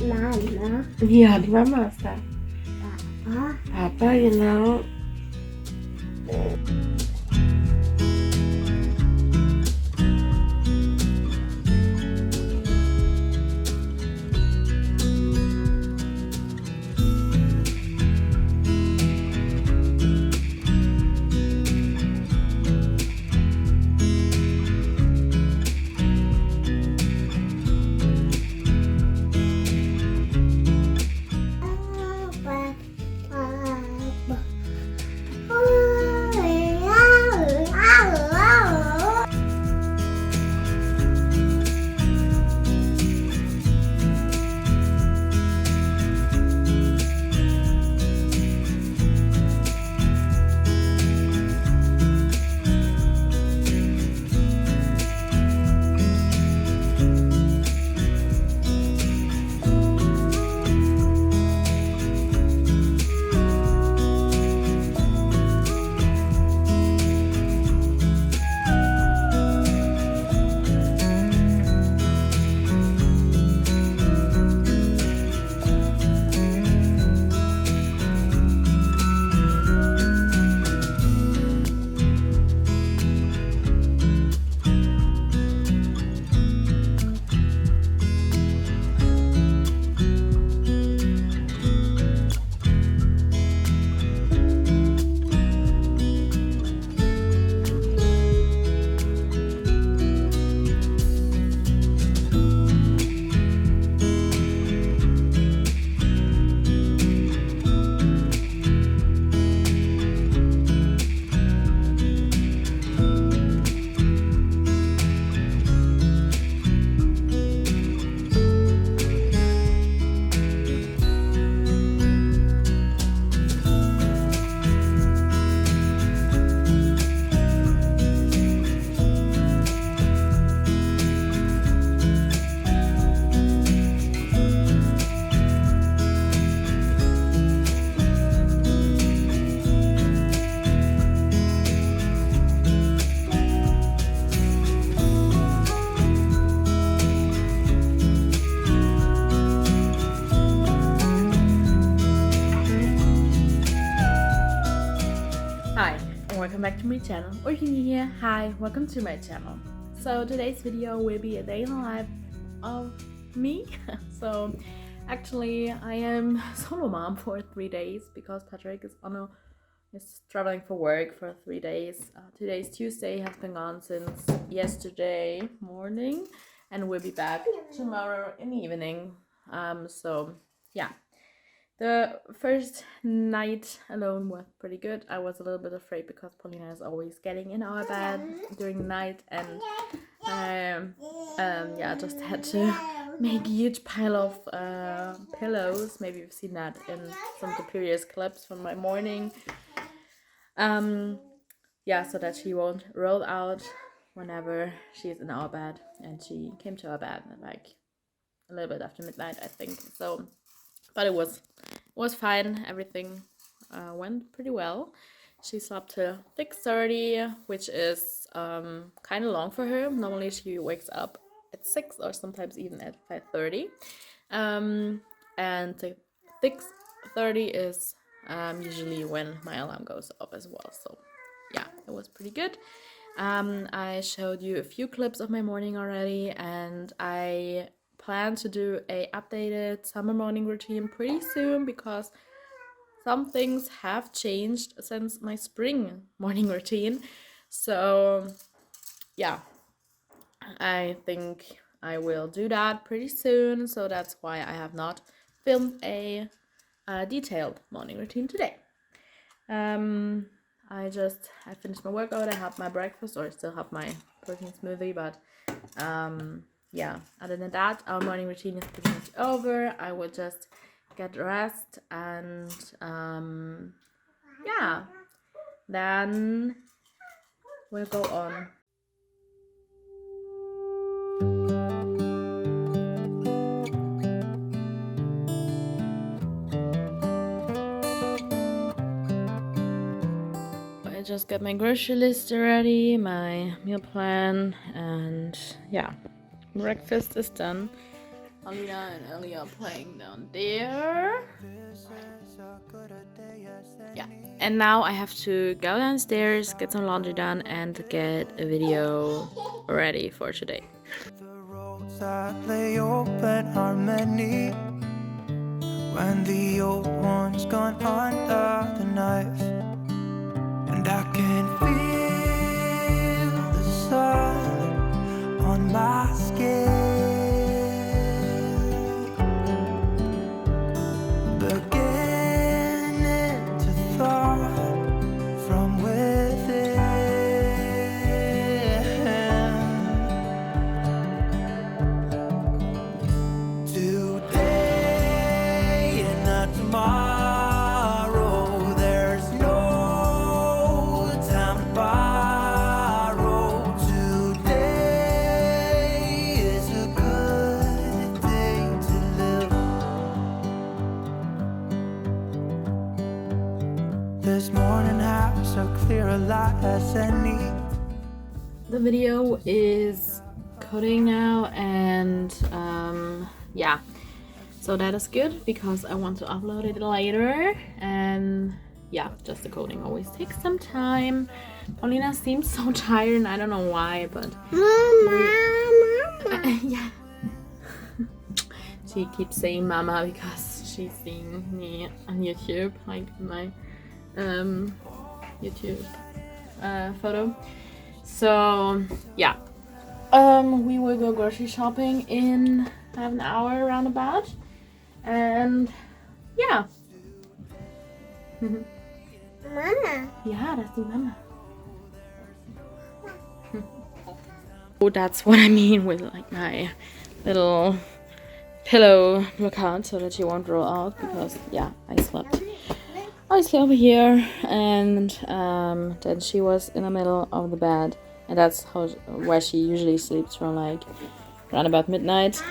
Mama. Ja, die Mama ist da. Papa. Papa, genau. Hi, and welcome back to my channel. Or if you're new here, hi, welcome to my channel. So today's video will be a day in the life of me. So actually I am solo mom for 3 days because Patrick is traveling for work for 3 days. Today's Tuesday, has been gone since yesterday morning and will be back tomorrow in the evening. So yeah. The first night alone was pretty good. I was a little bit afraid because Paulina is always getting in our bed during the night, and yeah, just had to make a huge pile of pillows. Maybe you've seen that in some of the previous clips from my morning. Yeah, so that she won't roll out whenever she's in our bed, and she came to our bed at like a little bit after midnight, I think. So, but it was fine. Everything went pretty well. She slept till 6:30, which is kind of long for her. Normally she wakes up at 6 or sometimes even at 5:30. And 6:30 is usually when my alarm goes off as well. So yeah, it was pretty good. I showed you a few clips of my morning already, and I plan to do a updated summer morning routine pretty soon because some things have changed since my spring morning routine. So yeah, I think I will do that pretty soon. So that's why I have not filmed a detailed morning routine today. I finished my workout, I had my breakfast, or I still have my protein smoothie, but yeah, other than that, our morning routine is pretty much over. I will just get rest and yeah, then we'll go on. I just got my grocery list already, my meal plan, and yeah, breakfast is done. Alina and Ellie are playing down there. Yeah, and now I have to go downstairs, get some laundry done, and get a video ready for today. The roads that lay open are many when the old one's gone under the knife, and I can feel the sun on my skin beginning to thaw from within. Today and not tomorrow, there's no time to borrow. Today is a good day to live. This morning has so clear a light as any. The video is coding now, and yeah, so that is good because I want to upload it later. And yeah, just the coding always takes some time. Paulina seems so tired and I don't know why, but yeah. She keeps saying mama because she's seeing me on YouTube, like my YouTube photo. So yeah, we will go grocery shopping in half an hour roundabout, and yeah. Mama. Yeah, that's the mama. Oh, that's what I mean with like my little pillow lookout so that she won't roll out, because yeah, I slept obviously over here, and then she was in the middle of the bed, and that's where she usually sleeps from, like around about midnight.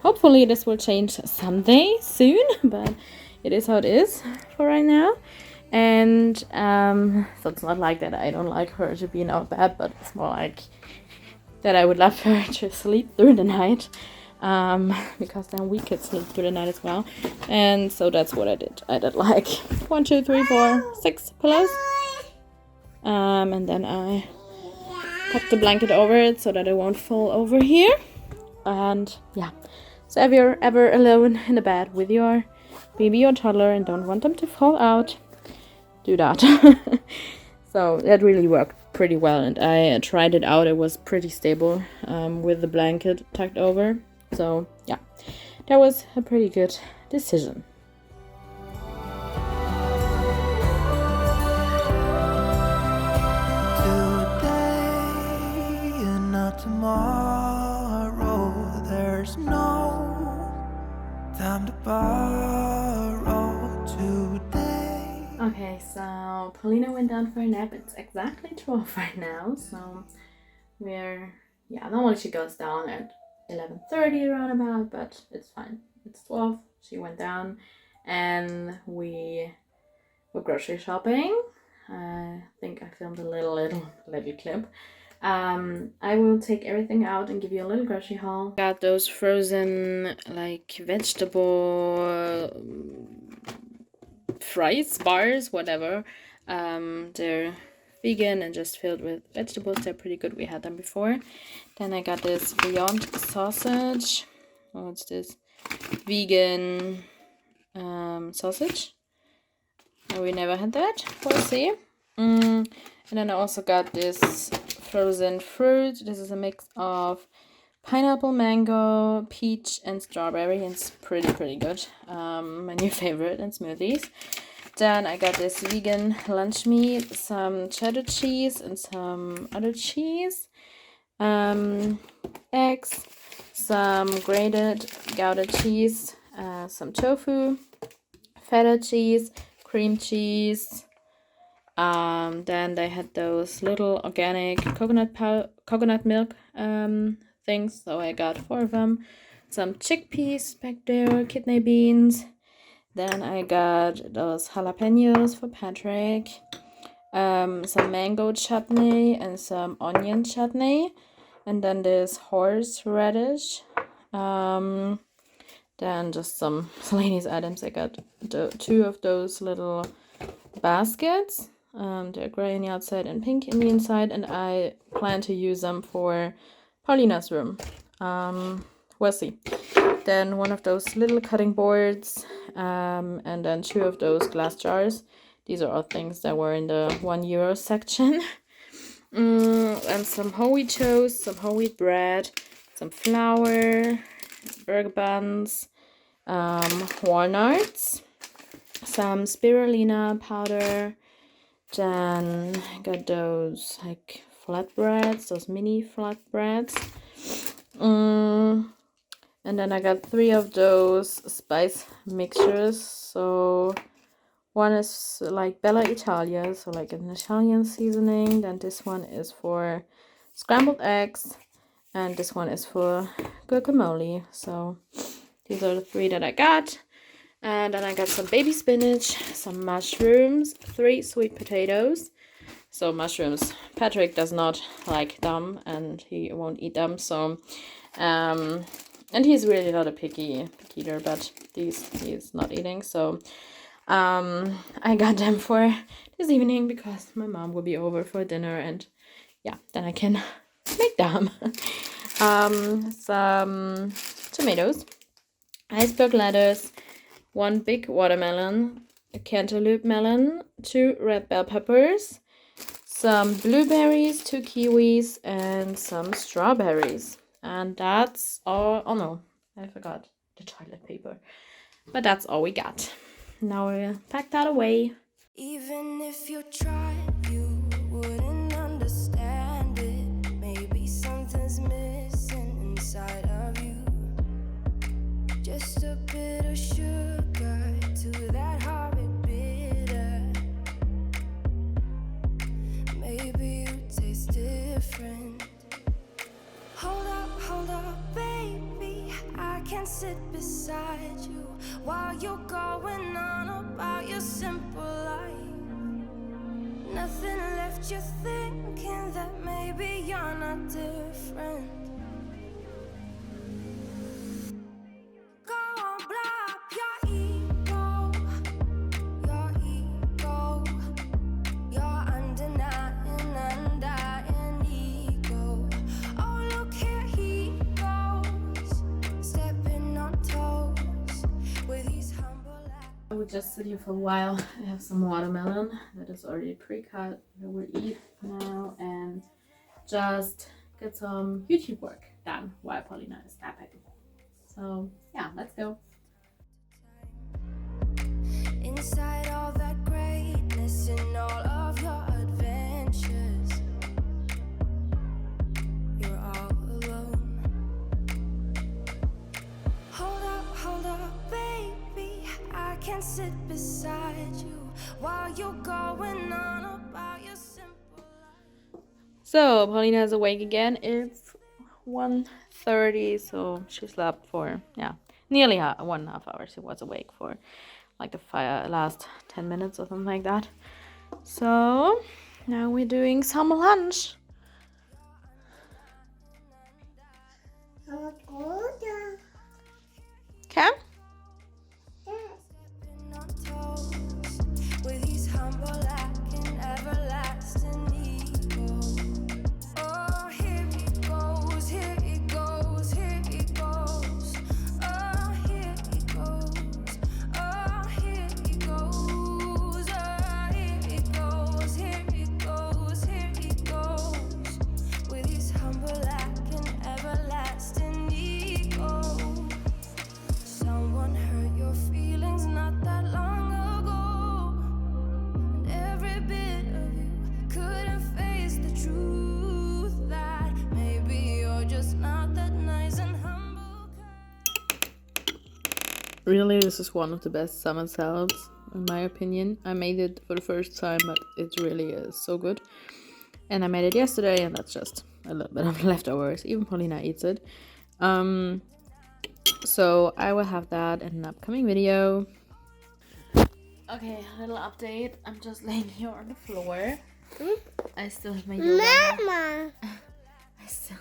Hopefully this will change someday soon, but it is how it is for right now. And so it's not like that I don't like her to be in our bed, but it's more like that I would love her to sleep through the night, because then we could sleep through the night as well. And so that's what I did. I did like 1, 2, 3, 4, 6 pillows, and then I tucked the blanket over it so that it won't fall over here. And yeah, so if you're ever alone in the bed with your baby or toddler and don't want them to fall out, do that. So that really worked pretty well, and I tried it out. It was pretty stable with the blanket tucked over. So yeah, that was a pretty good decision. Today and not tomorrow, there's no time to borrow. Today. Okay, so Paulina went down for a nap. It's exactly 12 right now, so normally she goes down at 11:30 around about, but it's fine. It's 12. She went down, and we were grocery shopping. I think I filmed a little clip. I will take everything out and give you a little grocery haul. Got those frozen like vegetable fries, bars, whatever. They're vegan and just filled with vegetables. They're pretty good. We had them before. Then I got this Beyond sausage. Oh, what's this? Vegan sausage. We never had that. We'll see. And then I also got this frozen fruit. This is a mix of pineapple, mango, peach, and strawberry. It's pretty good. My new favorite in smoothies. Then I got this vegan lunch meat, some cheddar cheese, and some other cheese. Eggs, some grated Gouda cheese, some tofu, feta cheese, cream cheese. Then they had those little organic coconut milk things, so I got 4 of them. Some chickpeas back there, kidney beans. Then I got those jalapenos for Patrick, some mango chutney and some onion chutney, and then this horseradish Then just some ladies' items. I got two of those little baskets. They're gray on the outside and pink in the inside, and I plan to use them for Paulina's room. We'll see. Then one of those little cutting boards, and then two of those glass jars. These are all things that were in the €1 section. And some whole wheat toast, some whole wheat bread, some flour, burger buns, walnuts, some spirulina powder. Then got those like flatbreads, those mini flatbreads. And then I got 3 of those spice mixtures. So one is like Bella Italia, so like an Italian seasoning. Then this one is for scrambled eggs, and this one is for guacamole. So these are the 3 that I got. And then I got some baby spinach, some mushrooms, 3 sweet potatoes. So mushrooms, Patrick does not like them, and he won't eat them. So, and he's really not a picky eater, but these he's not eating. So, I got them for this evening because my mom will be over for dinner, and yeah, then I can make them. Some tomatoes, iceberg lettuce, 1 big watermelon, a cantaloupe melon, 2 red bell peppers, some blueberries, 2 kiwis, and some strawberries. And that's all. Oh no, I forgot the toilet paper. But that's all we got. Now we'll pack that away. Even if you tried, you wouldn't understand it. Maybe something's missing inside of you. Just a bit of sugar to that horrid bitter. Maybe you taste different. Hold up, baby. I can sit beside you while you're going on about your simple life. Nothing left you thinking that maybe you're not different. Go on, blow up your ego, your undying ego. Oh, look here he goes, stepping on toes with his humble act. I will just sit here for a while. I have some watermelon that is already pre-cut that we'll eat now, and just get some YouTube work done while Paulina is napping. So yeah, let's go. Inside all that greatness and all of your adventures, you're all alone. Hold up, baby. I can sit beside you while you're going on about your simple life. So Paulina is awake again. It's 1:30, so she slept for nearly 1.5 hours. She was awake for like the last 10 minutes or something like that. So now we're doing some lunch. Okay. Stepping on toes with his humble act and everlasting ego. Oh, here he goes, here he goes, here he goes. Oh, here he goes, oh, here he goes, oh, here he goes, here he goes, here he goes. With his humble act and everlasting ego. Someone hurt your feelings not that long ago, and every bit of you couldn't face the truth that maybe you're just not that nice and humble. Really, this is one of the best salmon salads in my opinion. I made it for the first time, but it really is so good. And I made it yesterday, and that's just a little bit of leftovers. Even Paulina eats it. So I will have that in an upcoming video. Okay, a little update. I'm just laying here on the floor. I still have my yoga mat. Mama.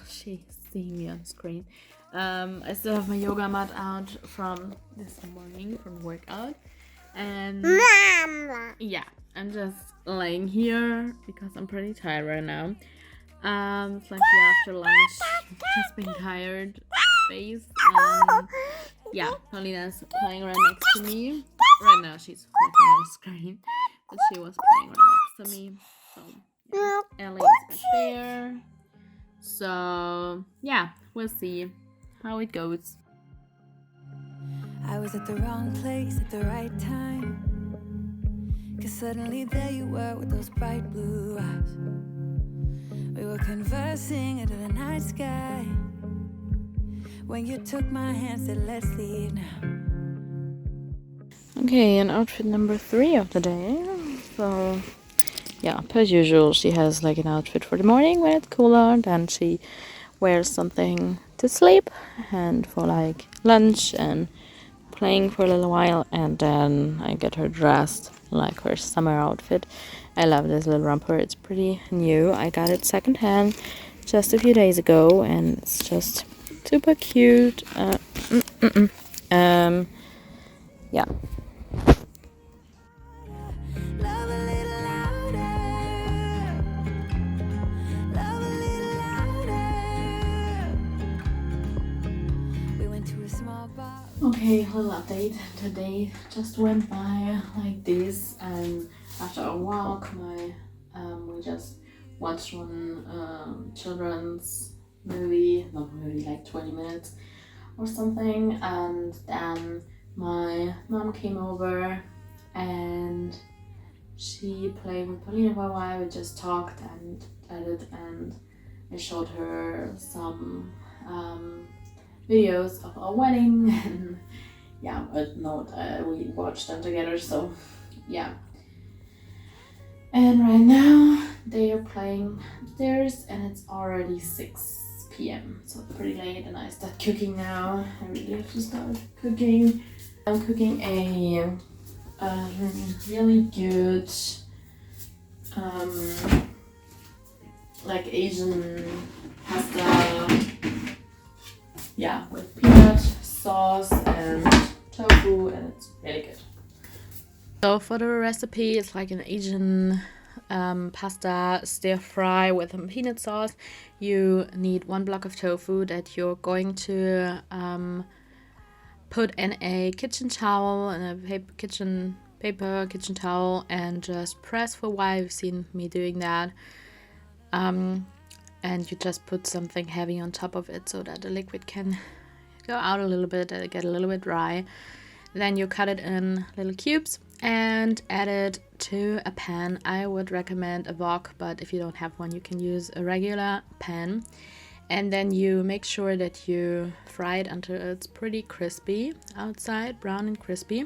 She's seeing me on screen. I still have my yoga mat out from this morning from workout, and Mama. yeah, I'm just laying here because I'm pretty tired right now. It's like the after lunch, just being tired face. Yeah, Paulina's playing right next to me. Right now she's looking at the screen, but she was playing right next to me. So yeah. Ellie is back there. So yeah, we'll see how it goes. I was at the wrong place at the right time. 'Cause suddenly there you were with those bright blue eyes. We were conversing under the night sky. When you took my hand, said let's leave now. Okay, and outfit number 3 of the day. So yeah, per usual, she has like an outfit for the morning when it's cooler, then she wears something to sleep and for like lunch and playing for a little while, and then I get her dressed like her summer outfit. I love this little romper, it's pretty new. I got it secondhand just a few days ago and it's just super cute. Yeah. Love a little louder. Love a little louder. We went to a small bar. Okay, little update. Today just went by like this, and after a walk, we just watched one children's movie, not movie, like 20 minutes or something, and then my mom came over and she played with Paulina for a while. We just talked and edited, and I showed her some videos of our wedding, and yeah, but no, we watched them together, so yeah. And right now they are playing upstairs and it's already 6 p.m. so it's pretty late, and I start cooking now. I really have to start cooking. I'm cooking a really good like Asian pasta, yeah, with peanut sauce and tofu, and it's really good. So for the recipe, it's like an Asian pasta stir fry with some peanut sauce. You need 1 block of tofu that you're going to put in a kitchen towel and a kitchen towel and just press for a while. You've seen me doing that. And you just put something heavy on top of it so that the liquid can go out a little bit and get a little bit dry. Then you cut it in little cubes and add it to a pan. I would recommend a wok, but if you don't have one, you can use a regular pan. And then you make sure that you fry it until it's pretty crispy outside, brown and crispy.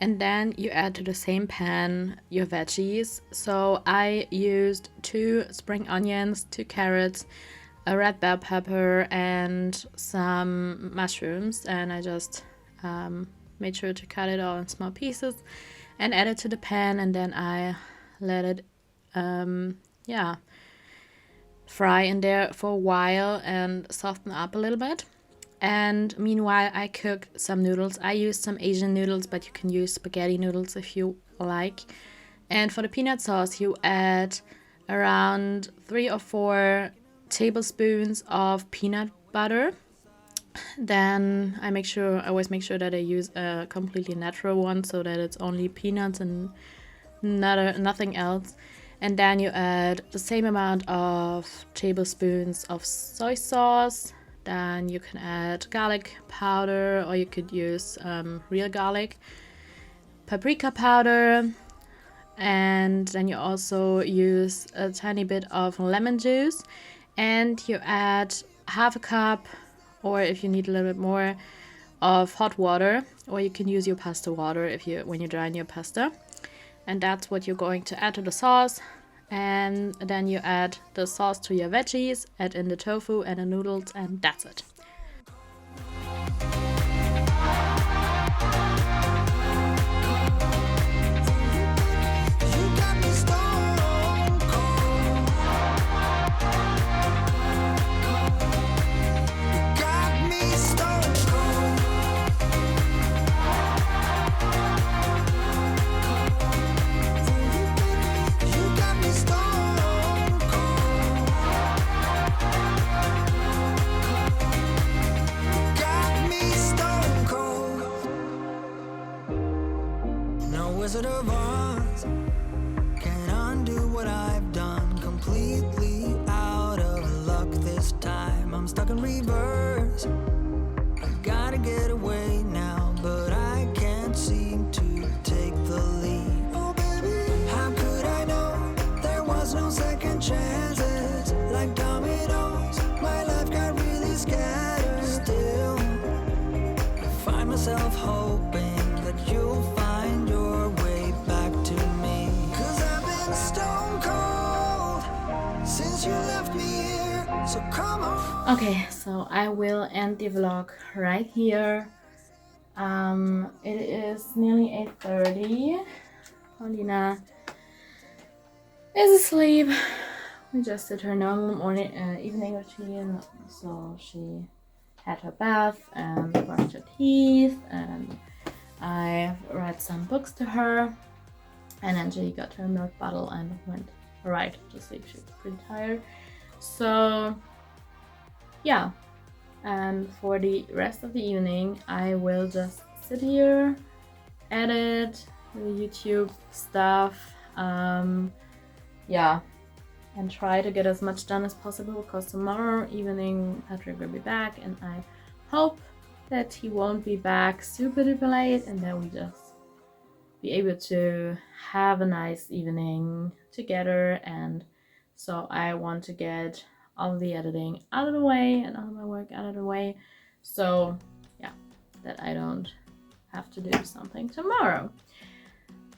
And then you add to the same pan your veggies. So I used 2 spring onions, 2 carrots, a red bell pepper, and some mushrooms. And I just made sure to cut it all in small pieces and add it to the pan, and then I let it fry in there for a while and soften up a little bit. And meanwhile I cook some noodles. I used some Asian noodles, but you can use spaghetti noodles if you like. And for the peanut sauce, you add around 3 or 4 tablespoons of peanut butter. Then I always make sure that I use a completely natural one, so that it's only peanuts and nothing else. And then you add the same amount of tablespoons of soy sauce. Then you can add garlic powder, or you could use real garlic, paprika powder, and then you also use a tiny bit of lemon juice, and you add half a cup, or if you need a little bit more, of hot water, or you can use your pasta water when you drain your pasta. And that's what you're going to add to the sauce. And then you add the sauce to your veggies, add in the tofu and the noodles, and that's it. Got me Wizard of Oz can't undo what I've done. Completely out of luck this time. I'm stuck in reverse. I gotta get away now, but I can't seem to take the lead. Oh baby, how could I know there was no second chances? Like dominoes, my life got really scattered. Still, I find myself hoping that you'll find your way back to me. 'Cause I've been stone cold since you left me here, so come on. Okay, so I will end the vlog right here. It is nearly 8:30. Paulina is asleep. We just did her normal morning, evening routine. So she had her bath and brushed her teeth, and I read some books to her, and then she got her milk bottle and went right to sleep. She was pretty tired. So yeah, and for the rest of the evening I will just sit here, edit the YouTube stuff, yeah, and try to get as much done as possible, because tomorrow evening Patrick will be back, and I hope that he won't be back super duper late, and that we just be able to have a nice evening together. And so I want to get all the editing out of the way and all my work out of the way, so yeah, that I don't have to do something tomorrow.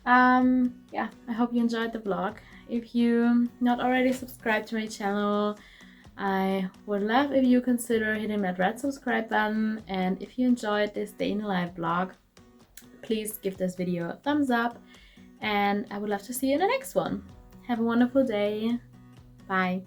Yeah, I hope you enjoyed the vlog. If you not already subscribed to my channel, I would love if you consider hitting that red subscribe button, and if you enjoyed this day in the life vlog, please give this video a thumbs up, and I would love to see you in the next one. Have a wonderful day. Bye.